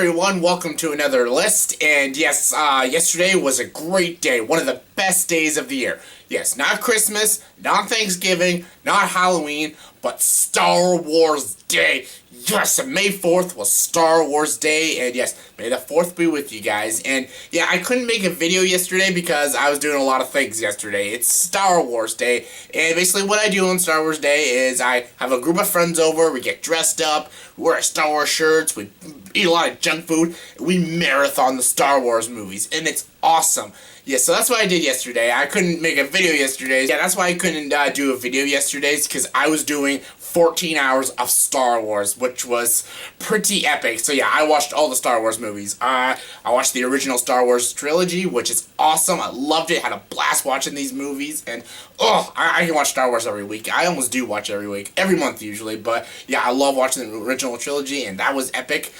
everyone, welcome to another list, and yes, yesterday was a great day, one of the best days of the year. Yes, not Christmas, not Thanksgiving, not Halloween, but Star Wars Day. Yes, May 4th was Star Wars Day, and yes, May the 4th be with you guys. And yeah, I couldn't make a video yesterday because I was doing a lot of things yesterday. It's Star Wars Day, and basically what I do on Star Wars Day is I have a group of friends over, we get dressed up, we wear Star Wars shirts, we eat a lot of junk food, and we marathon the Star Wars movies, and it's awesome. Yeah, so that's what I did yesterday. I couldn't make a video yesterday. Yeah, that's why I couldn't do a video yesterday, because I was doing 14 hours of Star Wars, which was pretty epic. So yeah, I watched all the Star Wars movies. I watched the original Star Wars trilogy, which is awesome. I loved it. Had a blast watching these movies, and I can watch Star Wars every week. I almost do watch every week, every month usually, but yeah, I love watching the original trilogy, and that was epic.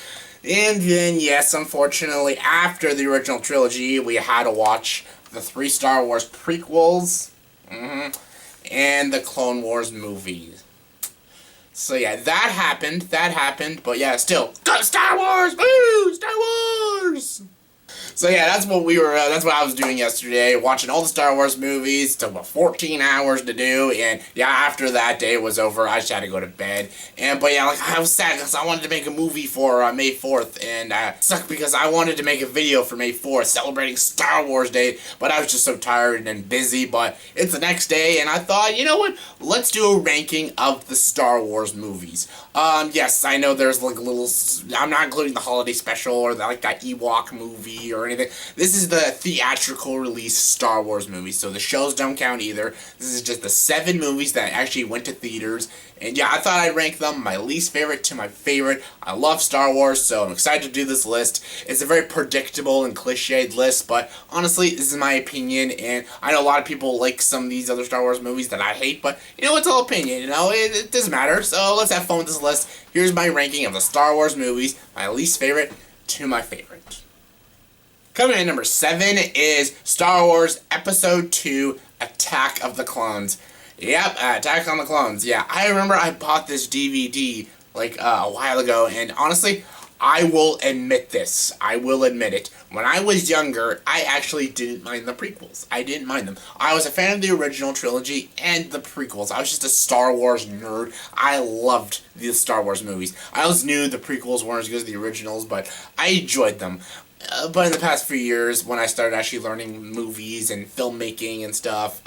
And then, yes, unfortunately, after the original trilogy, we had to watch the 3 Star Wars prequels, and the Clone Wars movies. So yeah, that happened, but yeah, still, Star Wars! Woo! Star Wars! So yeah, that's what I was doing yesterday, watching all the Star Wars movies. Took about 14 hours to do, and yeah, after that day was over, I just had to go to bed. But yeah, like, I was sad because I wanted to make a movie for May 4th, and it sucked because I wanted to make a video for May 4th, celebrating Star Wars Day, but I was just so tired and busy. But it's the next day, and I thought, you know what, let's do a ranking of the Star Wars movies. Yes, I know there's like a little, I'm not including the holiday special or like that Ewok movie or anything. This is the theatrical release Star Wars movie, so the shows don't count either. This is just the 7 movies that actually went to theaters, and yeah, I thought I'd rank them my least favorite to my favorite. I love Star Wars, so I'm excited to do this list. It's a very predictable and cliched list, but honestly, this is my opinion, and I know a lot of people like some of these other Star Wars movies that I hate, but you know, it's all opinion, you know, it doesn't matter, so let's have fun with this list. Here's my ranking of the Star Wars movies, my least favorite to my favorite. Coming in at number 7 is Star Wars Episode 2, Attack of the Clones. Yep, Attack on the Clones. Yeah, I remember I bought this DVD like a while ago, and honestly, I will admit this. I will admit it. When I was younger, I actually didn't mind the prequels. I didn't mind them. I was a fan of the original trilogy and the prequels. I was just a Star Wars nerd. I loved the Star Wars movies. I always knew the prequels weren't as good as the originals, but I enjoyed them. But in the past few years, when I started actually learning movies and filmmaking and stuff,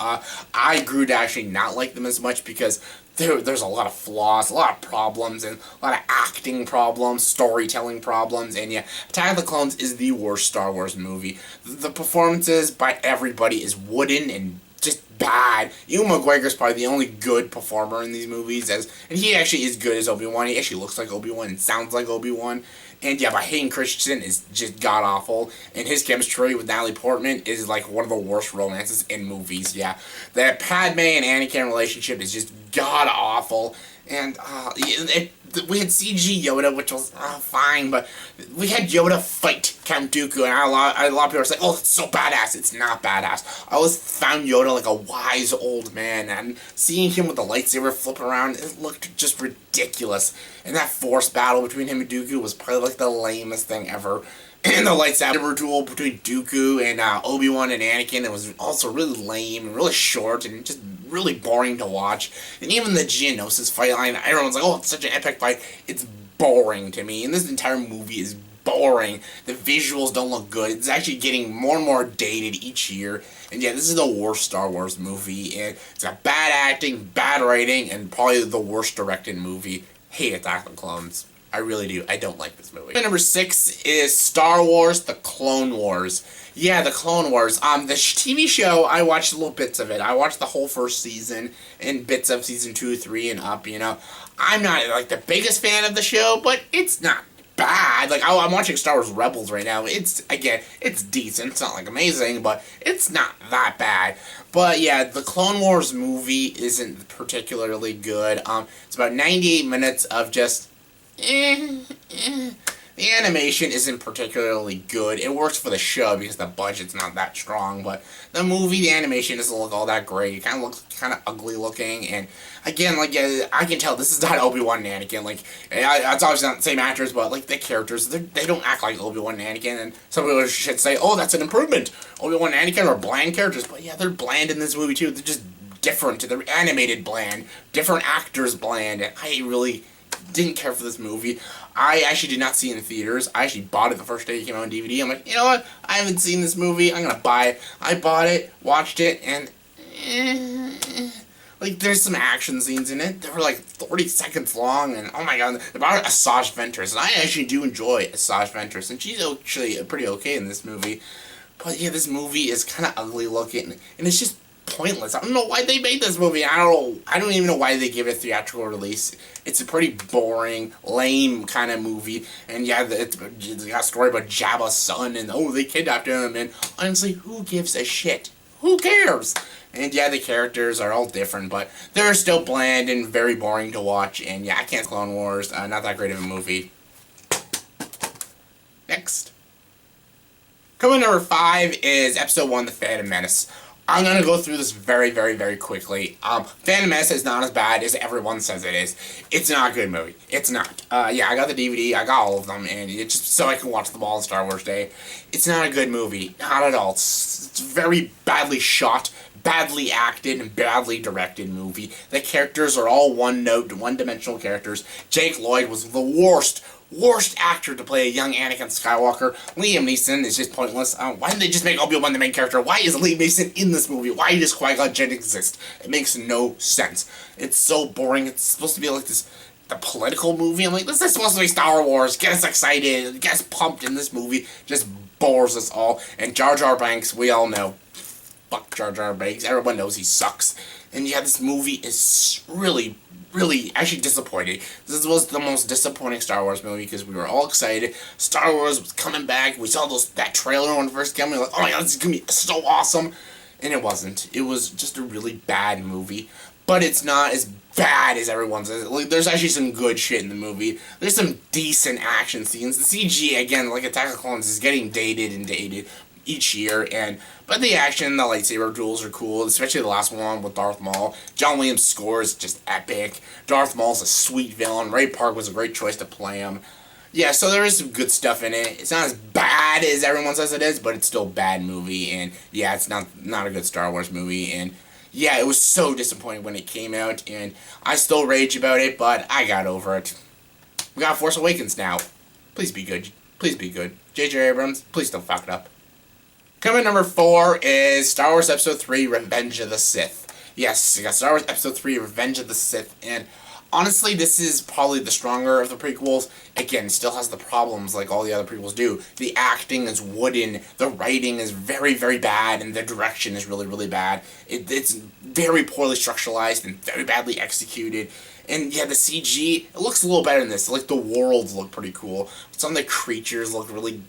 I grew to actually not like them as much because there's a lot of flaws, a lot of problems, and a lot of acting problems, storytelling problems, and yeah, Attack of the Clones is the worst Star Wars movie. The performances by everybody is wooden and just bad. Ewan McGregor's probably the only good performer in these movies, and he actually is good as Obi-Wan. He actually looks like Obi-Wan and sounds like Obi-Wan. And yeah, but Hayden Christensen is just god-awful, and his chemistry with Natalie Portman is like one of the worst romances in movies, yeah. The Padme and Anakin relationship is just god-awful, and we had CG Yoda, which was fine, but we had Yoda fight Count Dooku, and a lot of people are saying, oh, it's so badass. It's not badass. I always found Yoda like a wise old man, and seeing him with the lightsaber flip around, it looked just ridiculous. And that force battle between him and Dooku was probably like the lamest thing ever. And the lightsaber duel between Dooku and Obi-Wan and Anakin, it was also really lame and really short and just really boring to watch. And even the Geonosis fight line, everyone's like, oh, it's such an epic fight. It's boring to me, and this entire movie is boring. The visuals don't look good. It's actually getting more and more dated each year. And yeah, this is the worst Star Wars movie, and it's got bad acting, bad writing, and probably the worst directed movie. Hate Attack of the Clones. I really do. I don't like this movie. Number 6 is Star Wars: The Clone Wars. Yeah, The Clone Wars. The TV show, I watched little bits of it. I watched the whole first season and bits of season 2, 3, and up, you know. I'm not, like, the biggest fan of the show, but it's not bad. Like, I'm watching Star Wars Rebels right now. It's decent. It's not, like, amazing, but it's not that bad. But, yeah, the Clone Wars movie isn't particularly good. It's about 98 minutes of just The animation isn't particularly good. It works for the show because the budget's not that strong, but the movie, the animation doesn't look all that great. It kind of looks kind of ugly looking, and again, like I can tell this is not Obi-Wan and Anakin. Like it's obviously not the same actors, but like the characters, they don't act like Obi-Wan and Anakin. And some people should say, "Oh, that's an improvement." Obi-Wan and Anakin are bland characters, but yeah, they're bland in this movie too. They're just different. They're animated bland, different actors bland, and I really didn't care for this movie. I actually did not see it in theaters. I actually bought it the first day it came out on DVD. I'm like, you know what? I haven't seen this movie. I'm gonna buy it. I bought it, watched it, and like there's some action scenes in it. They were like 30 seconds long, and oh my god, about Asajj Ventress, and I actually do enjoy Asajj Ventress, and she's actually pretty okay in this movie. But yeah, this movie is kind of ugly looking, and it's just pointless. I don't know why they made this movie. I don't even know why they gave it a theatrical release. It's a pretty boring, lame kind of movie. And yeah, it's got a story about Jabba's son, and oh, they kidnapped him. And honestly, who gives a shit? Who cares? And yeah, the characters are all different, but they're still bland and very boring to watch. And yeah, I can't Clone Wars. Not that great of a movie. Next. Coming number 5 is Episode 1, The Phantom Menace. I'm going to go through this very, very, very quickly. Phantom Menace is not as bad as everyone says it is. It's not a good movie. It's not. Yeah, I got the DVD. I got all of them, and it's just so I can watch them all on Star Wars Day. It's not a good movie. Not at all. It's very badly shot, badly acted, and badly directed movie. The characters are all one-note, one-dimensional characters. Jake Lloyd was the worst actor to play a young Anakin Skywalker. Liam Neeson is just pointless. Why didn't they just make Obi-Wan the main character? Why is Liam Neeson in this movie? Why does Qui-Gon Jinn exist? It makes no sense. It's so boring. It's supposed to be like the political movie. I'm like, this is supposed to be Star Wars. Get us excited. Get us pumped in this movie. Just bores us all. And Jar Jar Binks, we all know. Fuck Jar Jar Binks. Everyone knows he sucks. And yeah, this movie is really actually disappointing. This was the most disappointing Star Wars movie because we were all excited. Star Wars was coming back. We saw that trailer when it first came. We were like, oh my god, this is gonna be so awesome. And it wasn't. It was just a really bad movie. But it's not as bad as everyone says. Like, there's actually some good shit in the movie. There's some decent action scenes. The CG, again, like Attack of the Clones, is getting dated each year, but the action, the lightsaber duels are cool, especially the last one with Darth Maul. John Williams' score is just epic. Darth Maul's a sweet villain. Ray Park was a great choice to play him. Yeah, so there is some good stuff in it. It's not as bad as everyone says it is, but it's still a bad movie, and yeah, it's not a good Star Wars movie, and yeah, it was so disappointing when it came out, and I still rage about it, but I got over it. We got Force Awakens now. Please be good. Please be good. J.J. Abrams, please don't fuck it up. Coming number 4 is Star Wars Episode 3, Revenge of the Sith. Yes, you got Star Wars Episode 3, Revenge of the Sith, and honestly, this is probably the stronger of the prequels. Again, it still has the problems like all the other prequels do. The acting is wooden, the writing is very, very bad, and the direction is really, really bad. It's very poorly structuralized and very badly executed. And yeah, the CG, it looks a little better than this. Like, the worlds look pretty cool. Some of the creatures look really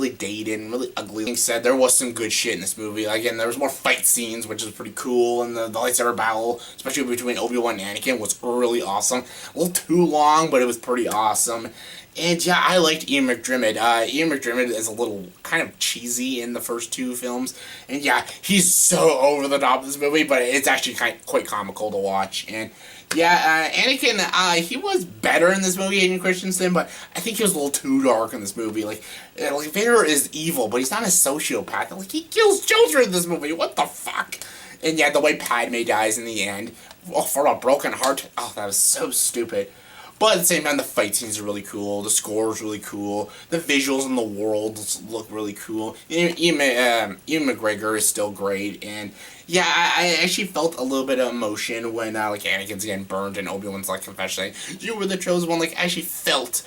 dated and really ugly. Like I said, there was some good shit in this movie. Again, there was more fight scenes, which is pretty cool, and the lightsaber battle, especially between Obi-Wan and Anakin, was really awesome. A little too long, but it was pretty awesome. And yeah, I liked Ian McDiarmid. Ian McDiarmid is a little kind of cheesy in the first 2 films, and yeah, he's so over the top of this movie, but it's actually quite comical to watch. And yeah, Anakin, he was better in this movie, Hayden Christensen, but I think he was a little too dark in this movie. Like Vader is evil, but he's not a sociopath. Like, he kills children in this movie. What the fuck? And yeah, the way Padme dies in the end, for a broken heart, oh, that was so stupid. But at the same time, the fight scenes are really cool. The score is really cool. The visuals in the world look really cool. Ian McGregor is still great, and yeah, I actually felt a little bit of emotion when like Anakin's getting burned and Obi-Wan's like confessing, "You were the chosen one." Like, I actually felt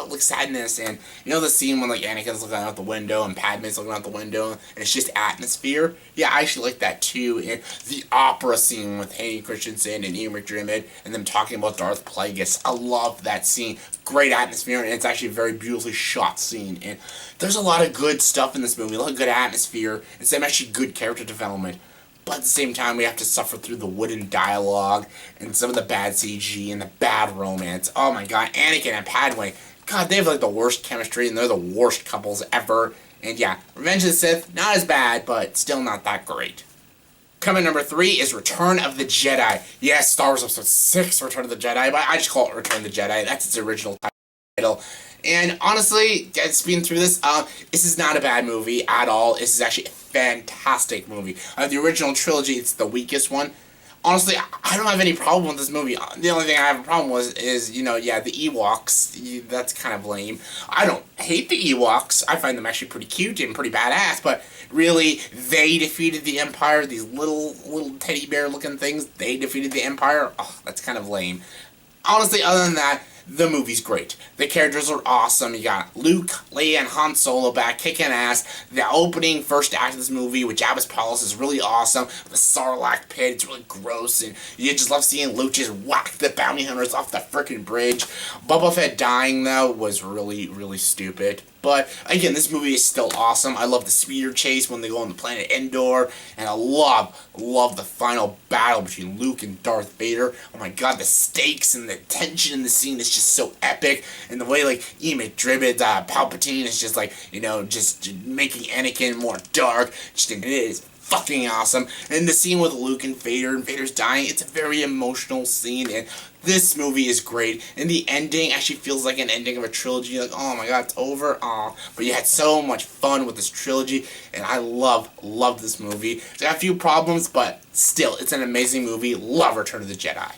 like sadness, and you know the scene when like Anakin's looking out the window and Padme's looking out the window, and it's just atmosphere. Yeah, I actually like that too. And the opera scene with Hayden Christensen and Ian McDiarmid and them talking about Darth Plagueis, I love that scene. Great atmosphere, and it's actually a very beautifully shot scene. And there's a lot of good stuff in this movie, a lot of good atmosphere, and some actually good character development. But at the same time, we have to suffer through the wooden dialogue and some of the bad CG and the bad romance. Oh my god, Anakin and Padme, God, they have like the worst chemistry, and they're the worst couples ever. And yeah, Revenge of the Sith, not as bad, but still not that great. Coming number 3 is Return of the Jedi. Yes, Star Wars Episode 6, Return of the Jedi, but I just call it Return of the Jedi. That's its original title. And honestly, just being through this is not a bad movie at all. This is actually a fantastic movie. The original trilogy, it's the weakest one. Honestly, I don't have any problem with this movie. The only thing I have a problem with is, the Ewoks. That's kind of lame. I don't hate the Ewoks. I find them actually pretty cute and pretty badass, but really, they defeated the Empire. These little teddy bear looking things, they defeated the Empire. Oh, that's kind of lame. Honestly, other than that, the movie's great. The characters are awesome. You got Luke, Leia, and Han Solo back kicking ass. The opening first act of this movie with Jabba's Palace is really awesome. The Sarlacc pit, it's really gross, and you just love seeing Luke just whack the bounty hunters off the frickin' bridge. Boba Fett dying, though, was really, really stupid. But, again, this movie is still awesome. I love the speeder chase when they go on the planet Endor. And I love the final battle between Luke and Darth Vader. Oh my god, the stakes and the tension in the scene is just so epic. And the way, like, Ian McDiarmid, Palpatine is just, like, just making Anakin more dark. It is fucking awesome. And the scene with Luke and Vader's dying, it's a very emotional scene, and this movie is great. And the ending actually feels like an ending of a trilogy. Like, oh my god, it's over. Aw. But you had so much fun with this trilogy, and I love this movie. It's got a few problems, but still, it's an amazing movie. Love Return of the Jedi.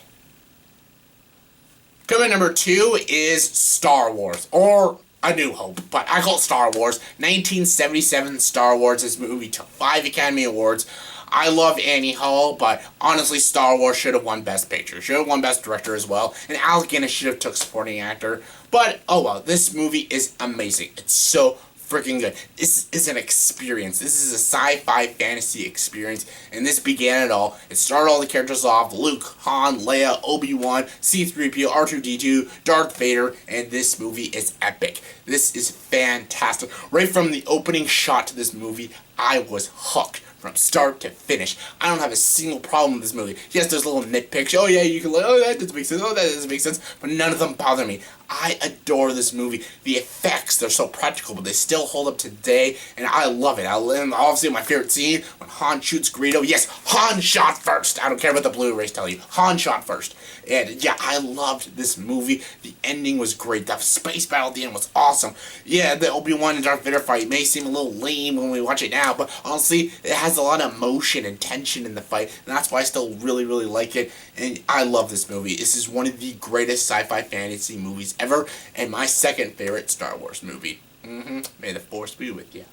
Coming number 2 is Star Wars, or A New Hope, but I call it Star Wars. 1977 Star Wars. This movie took 5 Academy Awards. I love Annie Hall, but honestly, Star Wars should have won Best Picture. Should have won Best Director as well. And Alec Guinness should have took Supporting Actor. But, oh well, this movie is amazing. It's so freaking good. This is an experience. This is a sci-fi fantasy experience, and this began it all. It started all the characters off: Luke, Han, Leia, Obi-Wan, C-3PO, R2-D2, Darth Vader, and this movie is epic. This is fantastic. Right from the opening shot to this movie, I was hooked. From start to finish. I don't have a single problem with this movie. Yes, there's little nitpicks. Oh yeah, you can like, oh that doesn't make sense. Oh, that doesn't make sense. But none of them bother me. I adore this movie. The effects, they're so practical, but they still hold up today, and I love it. And obviously, my favorite scene, when Han shoots Greedo. Yes, Han shot first. I don't care what the Blu-rays tell you. Han shot first. And yeah, I loved this movie. The ending was great. The space battle at the end was awesome. Yeah, the Obi-Wan and Darth Vader fight may seem a little lame when we watch it now, but honestly, it has a lot of emotion and tension in the fight, and that's why I still really, really like it. And I love this movie. This is one of the greatest sci-fi fantasy movies ever, and my second favorite Star Wars movie. May the Force be with you.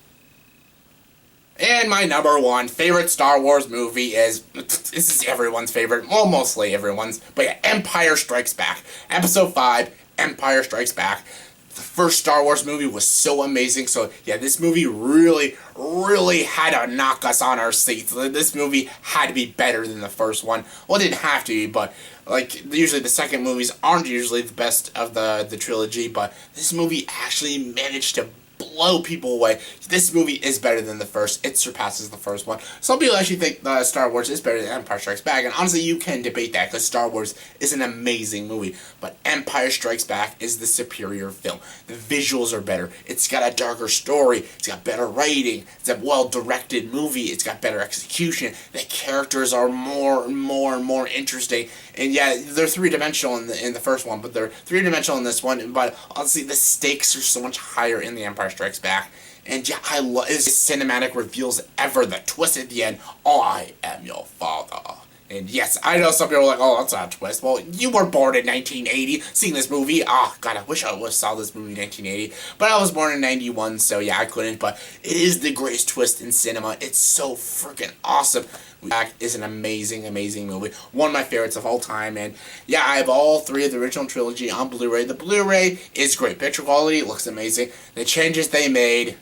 And my number 1 favorite Star Wars movie is, this is everyone's favorite, well, mostly everyone's, but yeah, Empire Strikes Back. Episode 5, Empire Strikes Back. The first Star Wars movie was so amazing, so yeah, this movie really, really had to knock us on our seats. This movie had to be better than the first one. Well, it didn't have to be, but like, usually the second movies aren't usually the best of the trilogy, but this movie actually managed to blow people away. This movie is better than the first. It surpasses the first one. Some people actually think Star Wars is better than Empire Strikes Back, and honestly, you can debate that, because Star Wars is an amazing movie, but Empire Strikes Back is the superior film. The visuals are better. It's got a darker story. It's got better writing. It's a well-directed movie. It's got better execution. The characters are more and more interesting. And yeah, they're three-dimensional in the first one, but they're three-dimensional in this one. But honestly, the stakes are so much higher in The Empire Strikes Back. And yeah, I love his cinematic reveals ever. The twist at the end, I am your father. And yes, I know some people are like, oh, that's not a twist. Well, you were born in 1980, seeing this movie. Oh, God, I wish I would have saw this movie in 1980. But I was born in 91, so yeah, I couldn't. But it is the greatest twist in cinema. It's so freaking awesome. Back is an amazing, amazing movie. One of my favorites of all time. And yeah, I have all 3 of the original trilogy on Blu-ray. The Blu-ray is great. Picture quality looks amazing. The changes they made...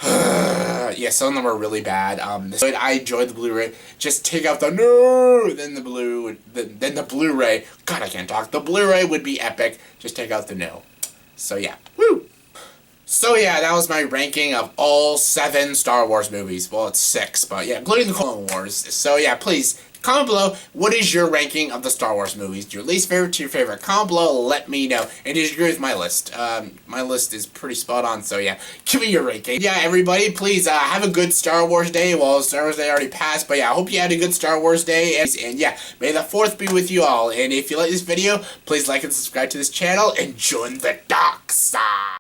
yeah, some of them are really bad. I enjoyed the Blu-ray. Just take out the no, then the Blu-ray. God, I can't talk. The Blu-ray would be epic. Just take out the no. So yeah, woo. So yeah, that was my ranking of all 7 Star Wars movies. Well, it's 6, but yeah, including the Clone Wars. So yeah, please comment below, what is your ranking of the Star Wars movies? Your least favorite to your favorite? Comment below, let me know. And did you agree with my list? My list is pretty spot on, so yeah, give me your ranking. Yeah, everybody, please have a good Star Wars day. Well, Star Wars Day already passed, but yeah, I hope you had a good Star Wars day. And yeah, may the 4th be with you all. And if you like this video, please like and subscribe to this channel and join the dark side.